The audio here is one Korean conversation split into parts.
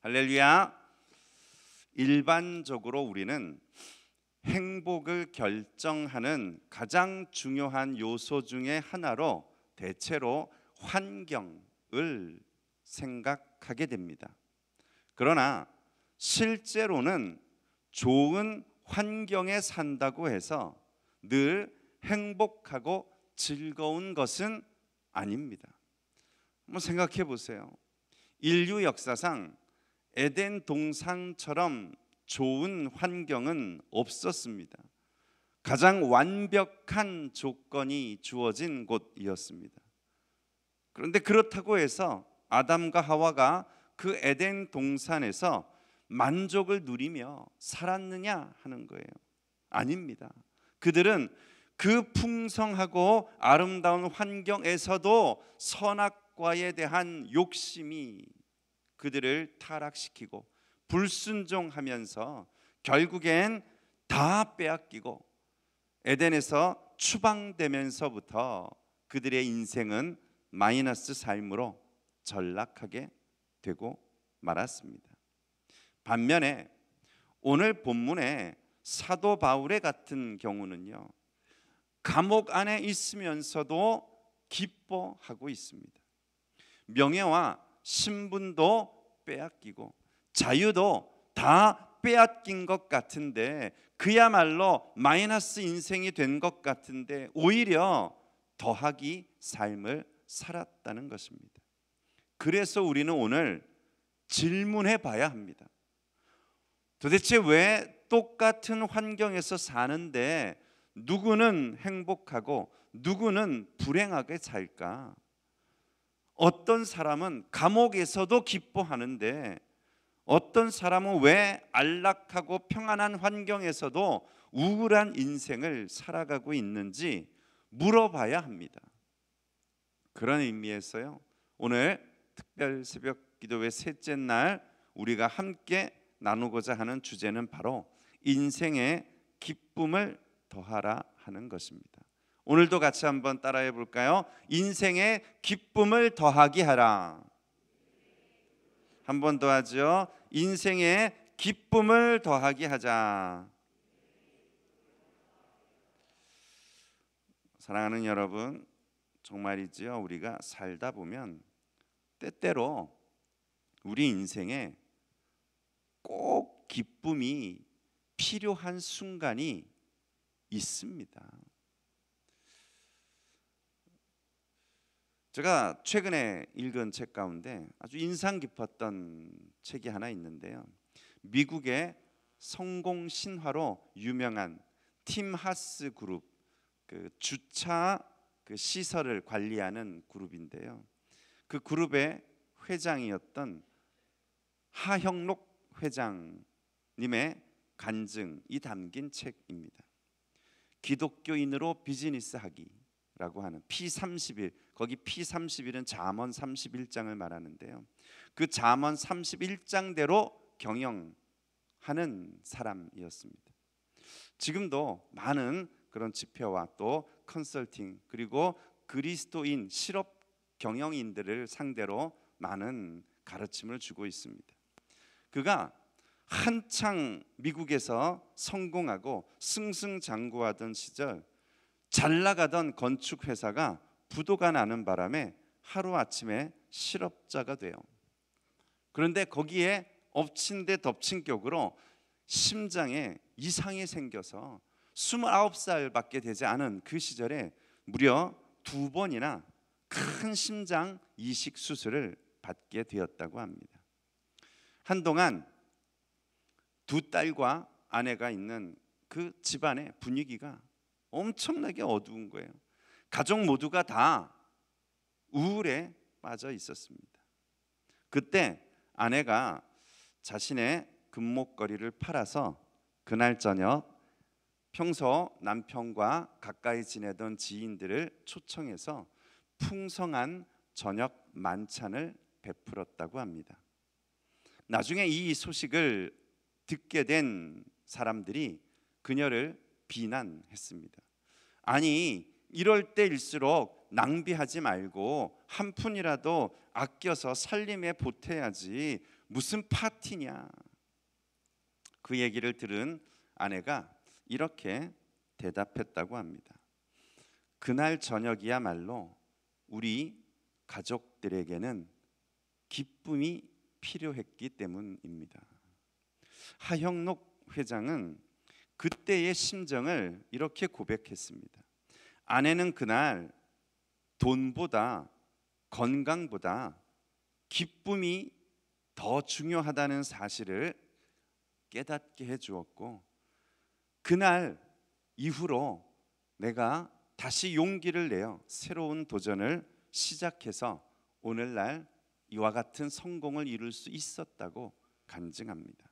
할렐루야. 일반적으로 우리는 행복을 결정하는 가장 중요한 요소 중에 하나로 대체로 환경을 생각하게 됩니다. 그러나 실제로는 좋은 환경에 산다고 해서 늘 행복하고 즐거운 것은 아닙니다. 한번 생각해 보세요. 인류 역사상 에덴 동산처럼 좋은 환경은 없었습니다. 가장 완벽한 조건이 주어진 곳이었습니다. 그런데 그렇다고 해서 아담과 하와가 그 에덴 동산에서 만족을 누리며 살았느냐 하는 거예요. 아닙니다. 그들은 그 풍성하고 아름다운 환경에서도 선악과에 대한 욕심이 그들을 타락시키고 불순종하면서 결국엔 다 빼앗기고 에덴에서 추방되면서부터 그들의 인생은 마이너스 삶으로 전락하게 되고 말았습니다. 반면에 오늘 본문의 사도 바울의 같은 경우는요, 감옥 안에 있으면서도 기뻐하고 있습니다. 명예와 신분도 빼앗기고 자유도 다 빼앗긴 것 같은데, 그야말로 마이너스 인생이 된 것 같은데 오히려 더하기 삶을 살았다는 것입니다. 그래서 우리는 오늘 질문해 봐야 합니다. 도대체 왜 똑같은 환경에서 사는데 누구는 행복하고 누구는 불행하게 살까? 어떤 사람은 감옥에서도 기뻐하는데 어떤 사람은 왜 안락하고 평안한 환경에서도 우울한 인생을 살아가고 있는지 물어봐야 합니다. 그런 의미에서요, 오늘 특별 새벽 기도회 셋째 날 우리가 함께 나누고자 하는 주제는 바로 인생의 기쁨을 더하라 하는 것입니다. 오늘도 같이 한번 따라해 볼까요? 인생의 기쁨을 더하게 하라. 한 번 더 하죠. 인생의 기쁨을 더하게 하자. 사랑하는 여러분, 정말이지요. 우리가 살다 보면 때때로 우리 인생에 꼭 기쁨이 필요한 순간이 있습니다. 제가 최근에 읽은 책 가운데 아주 인상 깊었던 책이 하나 있는데요. 미국의 성공 신화로 유명한 팀 하스 그룹, 그 주차 시설을 관리하는 그룹인데요. 그 그룹의 회장이었던 하형록 회장님의 간증이 담긴 책입니다. 기독교인으로 비즈니스하기라고 하는 P31, 거기 P31은 잠언 31장을 말하는데요. 그 잠언 31장대로 경영하는 사람이었습니다. 지금도 많은 그런 집회와 또 컨설팅, 그리고 그리스도인 실업 경영인들을 상대로 많은 가르침을 주고 있습니다. 그가 한창 미국에서 성공하고 승승장구하던 시절 잘 나가던 건축 회사가 부도가 나는 바람에 하루아침에 실업자가 돼요. 그런데 거기에 엎친 데 덮친 격으로 심장에 이상이 생겨서 29살밖에 되지 않은 그 시절에 무려 2번이나 큰 심장 이식 수술을 받게 되었다고 합니다. 한동안 2딸과 아내가 있는 그 집안의 분위기가 엄청나게 어두운 거예요. 가족 모두가 다 우울에 빠져 있었습니다. 그때 아내가 자신의 금목걸이를 팔아서 그날 저녁 평소 남편과 가까이 지내던 지인들을 초청해서 풍성한 저녁 만찬을 베풀었다고 합니다. 나중에 이 소식을 듣게 된 사람들이 그녀를 비난했습니다. 아니, 이럴 때일수록 낭비하지 말고 한 푼이라도 아껴서 살림에 보태야지, 무슨 파티냐. 그 얘기를 들은 아내가 이렇게 대답했다고 합니다. 그날 저녁이야말로 우리 가족들에게는 기쁨이 필요했기 때문입니다. 하형록 회장은 그때의 심정을 이렇게 고백했습니다. 아내는 그날 돈보다 건강보다 기쁨이 더 중요하다는 사실을 깨닫게 해주었고, 그날 이후로 내가 다시 용기를 내어 새로운 도전을 시작해서 오늘날 이와 같은 성공을 이룰 수 있었다고 간증합니다.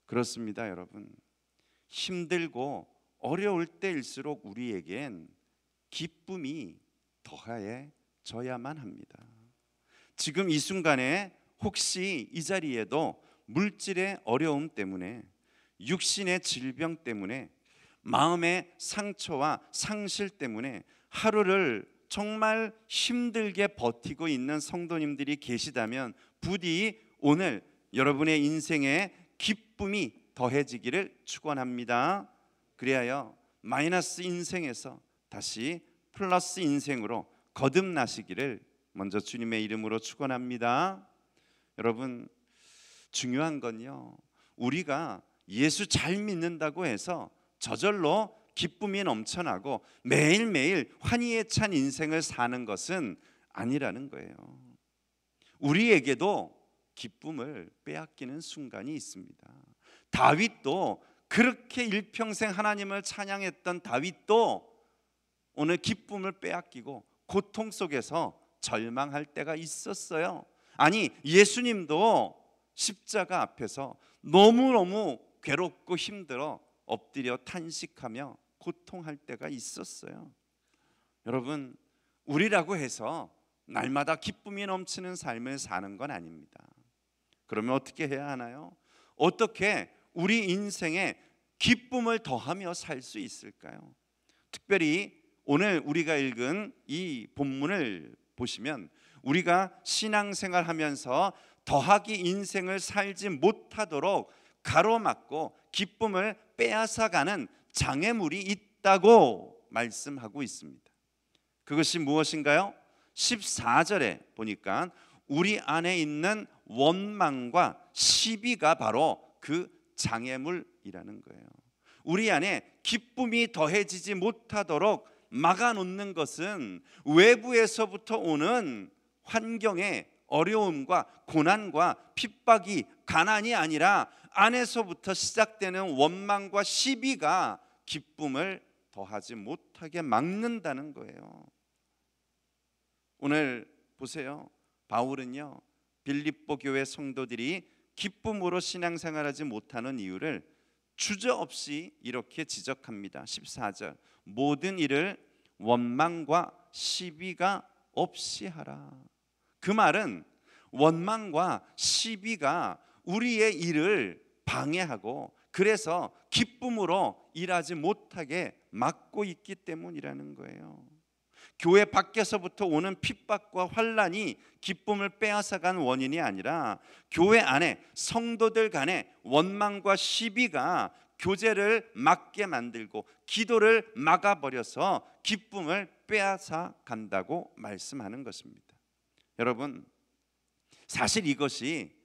그렇습니다, 여러분. 힘들고 어려울 때일수록 우리에겐 기쁨이 더해져야만 합니다. 지금 이 순간에 혹시 이 자리에도 물질의 어려움 때문에, 육신의 질병 때문에, 마음의 상처와 상실 때문에 하루를 정말 힘들게 버티고 있는 성도님들이 계시다면 부디 오늘 여러분의 인생에 기쁨이 더해지기를 축원합니다. 그리하여 마이너스 인생에서 다시 플러스 인생으로 거듭나시기를 먼저 주님의 이름으로 축원합니다. 여러분, 중요한 건요, 우리가 예수 잘 믿는다고 해서 저절로 기쁨이 넘쳐나고 매일매일 환희에 찬 인생을 사는 것은 아니라는 거예요. 우리에게도 기쁨을 빼앗기는 순간이 있습니다. 다윗도, 그렇게 일평생 하나님을 찬양했던 다윗도 오늘 기쁨을 빼앗기고 고통 속에서 절망할 때가 있었어요. 아니, 예수님도 십자가 앞에서 너무너무 괴롭고 힘들어 엎드려 탄식하며 고통할 때가 있었어요. 여러분, 우리라고 해서 날마다 기쁨이 넘치는 삶을 사는 건 아닙니다. 그러면 어떻게 해야 하나요? 어떻게 우리 인생에 기쁨을 더하며 살 수 있을까요? 특별히 오늘 우리가 읽은 이 본문을 보시면 우리가 신앙생활 하면서 더하기 인생을 살지 못하도록 가로막고 기쁨을 빼앗아가는 장애물이 있다고 말씀하고 있습니다. 그것이 무엇인가요? 14절에 보니까 우리 안에 있는 원망과 시비가 바로 그 장애물이라는 거예요. 우리 안에 기쁨이 더해지지 못하도록 막아놓는 것은 외부에서부터 오는 환경의 어려움과 고난과 핍박이, 가난이 아니라 안에서부터 시작되는 원망과 시비가 기쁨을 더하지 못하게 막는다는 거예요. 오늘 보세요. 바울은요, 빌립보 교회 성도들이 기쁨으로 신앙생활하지 못하는 이유를 주저없이 이렇게 지적합니다. 14절, 모든 일을 원망과 시비가 없이 하라. 그 말은 원망과 시비가 우리의 일을 방해하고 그래서 기쁨으로 일하지 못하게 막고 있기 때문이라는 거예요. 교회 밖에서부터 오는 핍박과 환난이 기쁨을 빼앗아간 원인이 아니라 교회 안에 성도들 간의 원망과 시비가 교제를 막게 만들고 기도를 막아버려서 기쁨을 빼앗아 간다고 말씀하는 것입니다. 여러분, 사실 이것이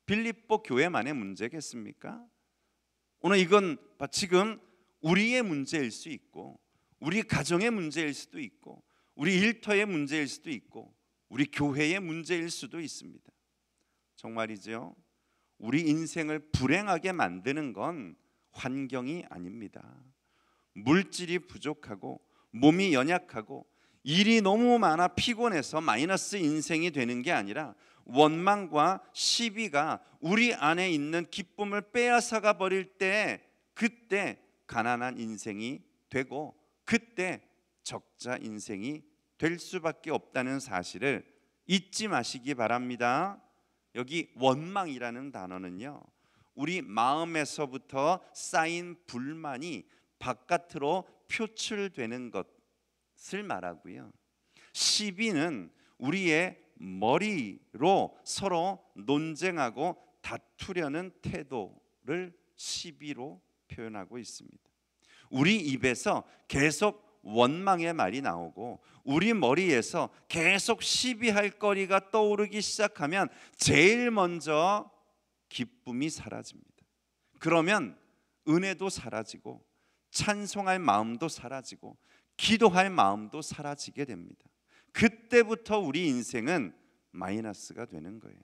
빌립보 교회만의 문제겠습니까? 오늘 이건 지금 우리의 문제일 수 있고, 우리 가정의 문제일 수도 있고, 우리 일터의 문제일 수도 있고, 우리 교회의 문제일 수도 있습니다. 정말이죠. 우리 인생을 불행하게 만드는 건 환경이 아닙니다. 물질이 부족하고 몸이 연약하고 일이 너무 많아 피곤해서 마이너스 인생이 되는 게 아니라 원망과 시비가 우리 안에 있는 기쁨을 빼앗아가 버릴 때, 그때 가난한 인생이 되고 그때 적자 인생이 될 수밖에 없다는 사실을 잊지 마시기 바랍니다. 여기 원망이라는 단어는요, 우리 마음에서부터 쌓인 불만이 바깥으로 표출되는 것을 말하고요, 시비는 우리의 머리로 서로 논쟁하고 다투려는 태도를 시비로 표현하고 있습니다. 우리 입에서 계속 원망의 말이 나오고 우리 머리에서 계속 시비할 거리가 떠오르기 시작하면 제일 먼저 기쁨이 사라집니다. 그러면 은혜도 사라지고 찬송할 마음도 사라지고 기도할 마음도 사라지게 됩니다. 그때부터 우리 인생은 마이너스가 되는 거예요.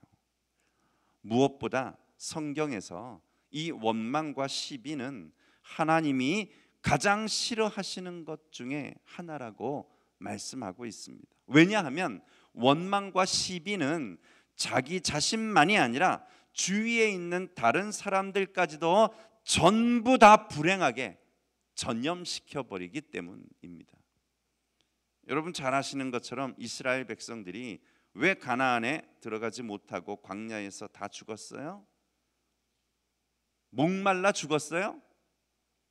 무엇보다 성경에서 이 원망과 시비는 하나님이 가장 싫어하시는 것 중에 하나라고 말씀하고 있습니다. 왜냐하면 원망과 시비는 자기 자신만이 아니라 주위에 있는 다른 사람들까지도 전부 다 불행하게 전염시켜 버리기 때문입니다. 여러분 잘 아시는 것처럼 이스라엘 백성들이 왜 가나안에 들어가지 못하고 광야에서 다 죽었어요? 목말라 죽었어요?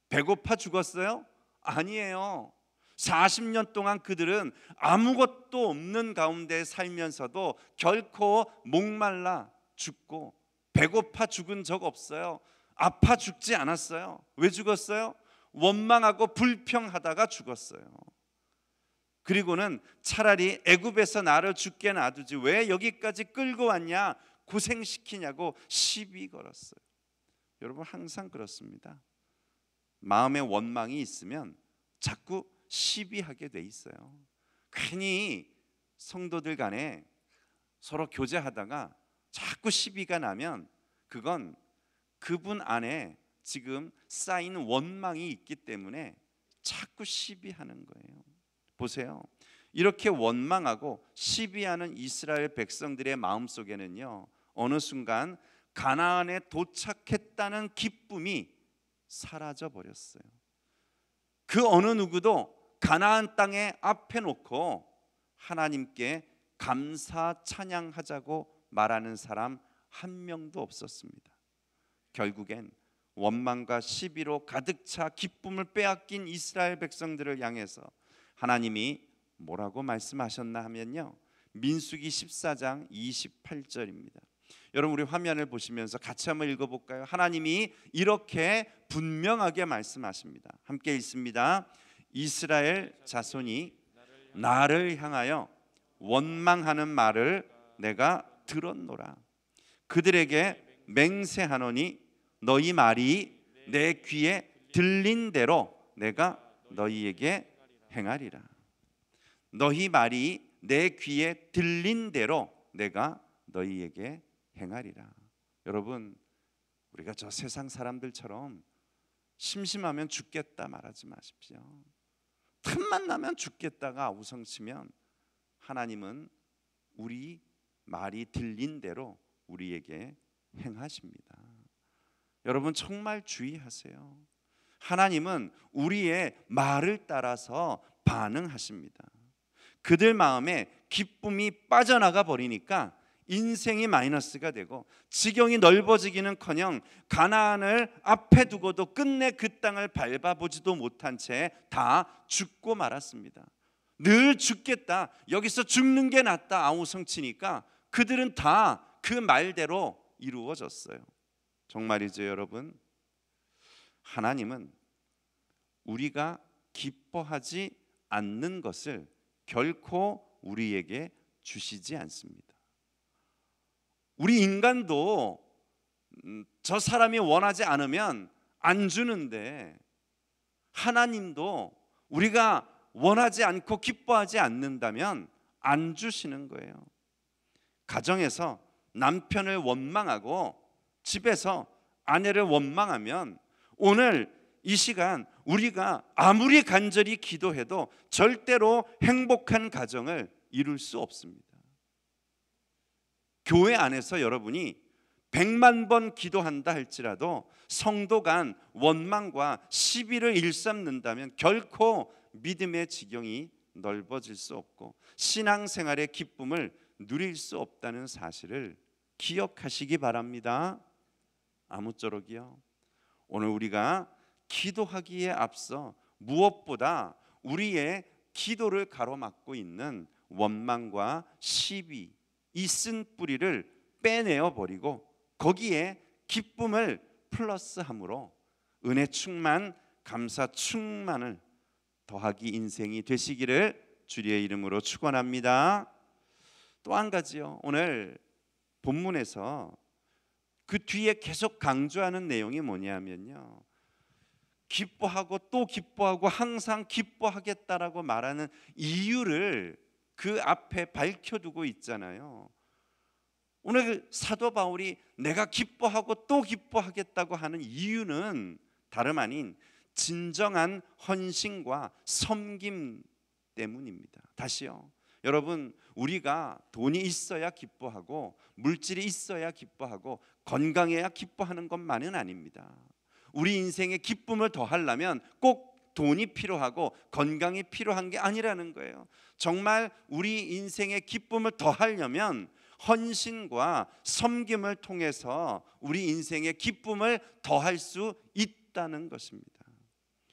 배고파 죽었어요? 아니에요. 40년 동안 그들은 아무것도 없는 가운데 살면서도 결코 목말라 죽고 배고파 죽은 적 없어요. 아파 죽지 않았어요. 왜 죽었어요? 원망하고 불평하다가 죽었어요. 그리고는 차라리 애굽에서 나를 죽게 놔두지 왜 여기까지 끌고 왔냐, 고생시키냐고 시비 걸었어요. 여러분 항상 그렇습니다. 마음에 원망이 있으면 자꾸 시비하게 돼 있어요. 괜히 성도들 간에 서로 교제하다가 자꾸 시비가 나면 그건 그분 안에 지금 쌓인 원망이 있기 때문에 자꾸 시비하는 거예요. 보세요. 이렇게 원망하고 시비하는 이스라엘 백성들의 마음속에는요, 어느 순간 가나안에 도착했다는 기쁨이 사라져 버렸어요. 그 어느 누구도 가나안 땅에 앞에 놓고 하나님께 감사 찬양하자고 말하는 사람 한 명도 없었습니다. 결국엔 원망과 시비로 가득 차 기쁨을 빼앗긴 이스라엘 백성들을 향해서 하나님이 뭐라고 말씀하셨나 하면요, 민수기 14장 28절입니다. 여러분 우리 화면을 보시면서 같이 한번 읽어볼까요? 하나님이 이렇게 분명하게 말씀하십니다. 함께 읽습니다. 이스라엘 자손이 나를 향하여 원망하는 말을 내가 들었노라. 그들에게 맹세하노니 너희 말이 내 귀에 들린 대로 내가 너희에게 행하리라. 너희 말이 내 귀에 들린 대로 내가 너희에게 행하리라. 여러분 우리가 저 세상 사람들처럼 심심하면 죽겠다 말하지 마십시오. 틈만 나면 죽겠다가 우성치면 하나님은 우리 말이 들린 대로 우리에게 행하십니다. 여러분 정말 주의하세요. 하나님은 우리의 말을 따라서 반응하십니다. 그들 마음에 기쁨이 빠져나가 버리니까 인생이 마이너스가 되고 지경이 넓어지기는커녕 가나안을 앞에 두고도 끝내 그 땅을 밟아보지도 못한 채 다 죽고 말았습니다. 늘 죽겠다, 여기서 죽는 게 낫다 아우성치니까 그들은 다 그 말대로 이루어졌어요. 정말이죠 여러분. 하나님은 우리가 기뻐하지 않는 것을 결코 우리에게 주시지 않습니다. 우리 인간도 저 사람이 원하지 않으면 안 주는데 하나님도 우리가 원하지 않고 기뻐하지 않는다면 안 주시는 거예요. 가정에서 남편을 원망하고 집에서 아내를 원망하면 오늘 이 시간 우리가 아무리 간절히 기도해도 절대로 행복한 가정을 이룰 수 없습니다. 교회 안에서 여러분이 100만 번 기도한다 할지라도 성도 간 원망과 시비를 일삼는다면 결코 믿음의 지경이 넓어질 수 없고 신앙생활의 기쁨을 누릴 수 없다는 사실을 기억하시기 바랍니다. 아무쪼록이요. 오늘 우리가 기도하기에 앞서 무엇보다 우리의 기도를 가로막고 있는 원망과 시비, 이 쓴 뿌리를 빼내어 버리고 거기에 기쁨을 플러스함으로 은혜 충만, 감사 충만을 더하기 인생이 되시기를 주의 이름으로 축원합니다. 또 한 가지요. 오늘 본문에서 그 뒤에 계속 강조하는 내용이 뭐냐면요, 기뻐하고 또 기뻐하고 항상 기뻐하겠다라고 말하는 이유를 그 앞에 밝혀두고 있잖아요. 오늘 사도 바울이 내가 기뻐하고 또 기뻐하겠다고 하는 이유는 다름 아닌 진정한 헌신과 섬김 때문입니다. 다시요. 여러분, 우리가 돈이 있어야 기뻐하고 물질이 있어야 기뻐하고 건강해야 기뻐하는 것만은 아닙니다. 우리 인생에 기쁨을 더하려면 꼭 돈이 필요하고 건강이 필요한 게 아니라는 거예요. 정말 우리 인생에 기쁨을 더하려면 헌신과 섬김을 통해서 우리 인생의 기쁨을 더할 수 있다는 것입니다.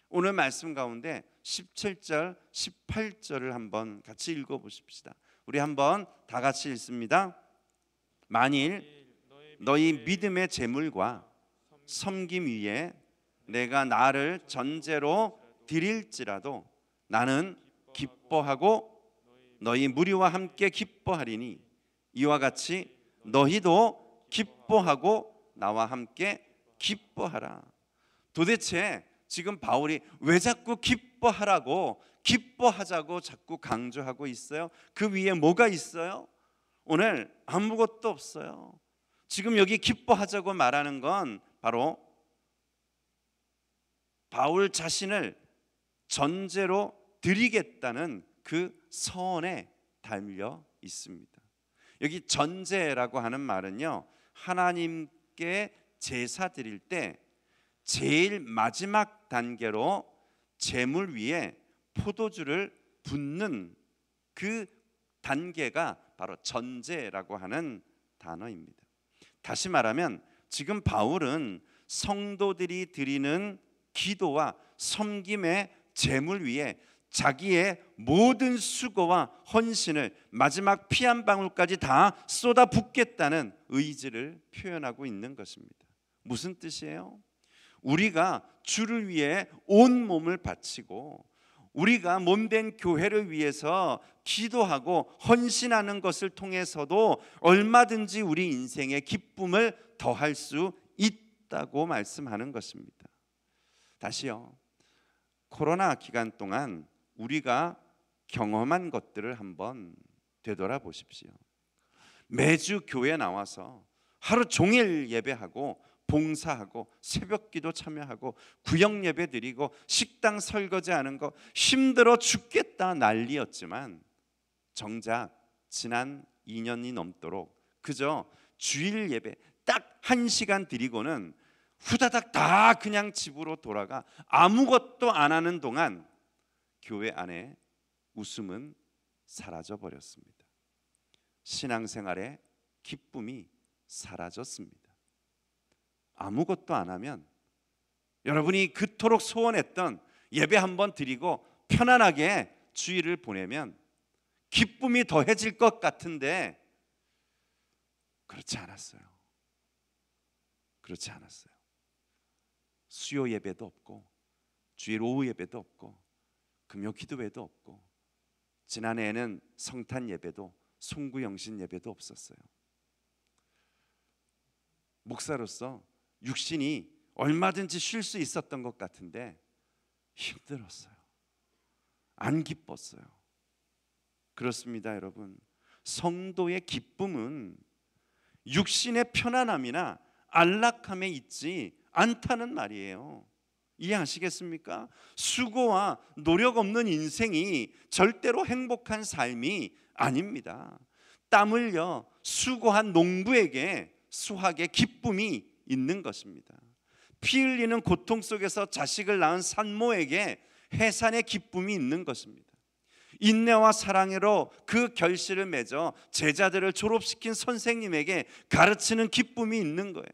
오늘 말씀 가운데 17절, 18절을 한번 같이 읽어보십시다. 우리 한번 다 같이 읽습니다. 만일 너희 믿음의 재물과 섬김 위에 내가 나를 전제로 드릴지라도 나는 기뻐하고 너희 무리와 함께 기뻐하리니 이와 같이 너희도 기뻐하고 나와 함께 기뻐하라. 도대체 지금 바울이 왜 자꾸 기뻐하라고, 기뻐하자고 자꾸 강조하고 있어요? 그 위에 뭐가 있어요? 오늘 아무것도 없어요. 지금 여기 기뻐하자고 말하는 건 바로 바울 자신을 전제로 드리겠다는 그 서원에 달려 있습니다. 여기 전제라고 하는 말은요, 하나님께 제사 드릴 때 제일 마지막 단계로 제물 위에 포도주를 붓는 그 단계가 바로 전제라고 하는 단어입니다. 다시 말하면 지금 바울은 성도들이 드리는 기도와 섬김의 제물 위에 자기의 모든 수고와 헌신을 마지막 피 한 방울까지 다 쏟아붓겠다는 의지를 표현하고 있는 것입니다. 무슨 뜻이에요? 우리가 주를 위해 온 몸을 바치고 우리가 몸된 교회를 위해서 기도하고 헌신하는 것을 통해서도 얼마든지 우리 인생의 기쁨을 더할 수 있다고 말씀하는 것입니다. 다시요. 코로나 기간 동안 우리가 경험한 것들을 한번 되돌아보십시오. 매주 교회 나와서 하루 종일 예배하고 봉사하고 새벽기도 참여하고 구역 예배 드리고 식당 설거지하는 거 힘들어 죽겠다 난리였지만 정작 지난 2년이 넘도록 그저 주일 예배 딱 1시간 드리고는 후다닥 다 그냥 집으로 돌아가 아무것도 안 하는 동안 교회 안에 웃음은 사라져 버렸습니다. 신앙생활의 기쁨이 사라졌습니다. 아무것도 안 하면 여러분이 그토록 소원했던 예배 한번 드리고 편안하게 주일을 보내면 기쁨이 더해질 것 같은데 그렇지 않았어요. 그렇지 않았어요. 수요 예배도 없고 주일 오후 예배도 없고 금요 기도회도 없고 지난해에는 성탄 예배도 송구영신 예배도 없었어요. 목사로서 육신이 얼마든지 쉴 수 있었던 것 같은데 힘들었어요. 안 기뻤어요. 그렇습니다, 여러분. 성도의 기쁨은 육신의 편안함이나 안락함에 있지 않다는 말이에요. 이해하시겠습니까? 수고와 노력 없는 인생이 절대로 행복한 삶이 아닙니다. 땀 흘려 수고한 농부에게 수확의 기쁨이 있는 것입니다. 피 흘리는 고통 속에서 자식을 낳은 산모에게 해산의 기쁨이 있는 것입니다. 인내와 사랑으로 그 결실을 맺어 제자들을 졸업시킨 선생님에게 가르치는 기쁨이 있는 거예요.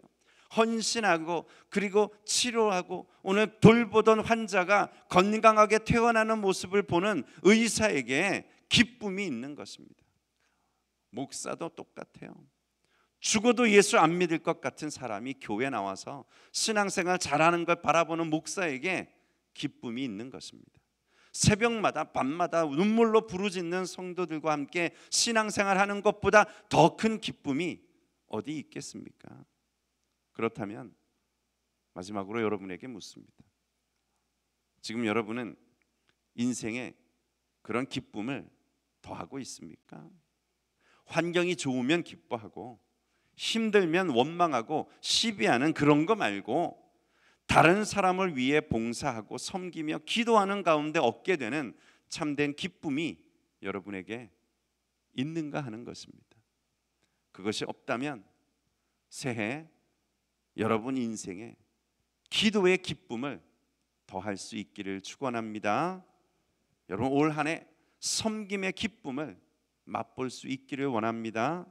헌신하고 그리고 치료하고 오늘 돌보던 환자가 건강하게 퇴원하는 모습을 보는 의사에게 기쁨이 있는 것입니다. 목사도 똑같아요. 죽어도 예수 안 믿을 것 같은 사람이 교회 나와서 신앙생활 잘하는 걸 바라보는 목사에게 기쁨이 있는 것입니다. 새벽마다 밤마다 눈물로 부르짖는 성도들과 함께 신앙생활하는 것보다 더 큰 기쁨이 어디 있겠습니까? 그렇다면 마지막으로 여러분에게 묻습니다. 지금 여러분은 인생에 그런 기쁨을 더하고 있습니까? 환경이 좋으면 기뻐하고 힘들면 원망하고 시비하는 그런 거 말고 다른 사람을 위해 봉사하고 섬기며 기도하는 가운데 얻게 되는 참된 기쁨이 여러분에게 있는가 하는 것입니다. 그것이 없다면 새해 여러분 인생에 기도의 기쁨을 더할 수 있기를 축원합니다. 여러분 올 한 해 섬김의 기쁨을 맛볼 수 있기를 원합니다.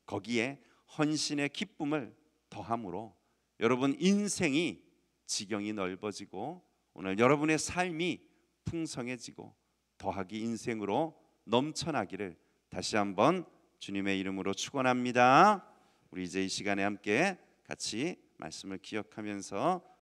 거기에 헌신의 기쁨을 더함으로 여러분 인생이 지경이 넓어지고 오늘 여러분의 삶이 풍성해지고 더하기 인생으로 넘쳐나기를 다시 한번 주님의 이름으로 축원합니다. 우리 이제 이 시간에 함께 같이 말씀을 기억하면서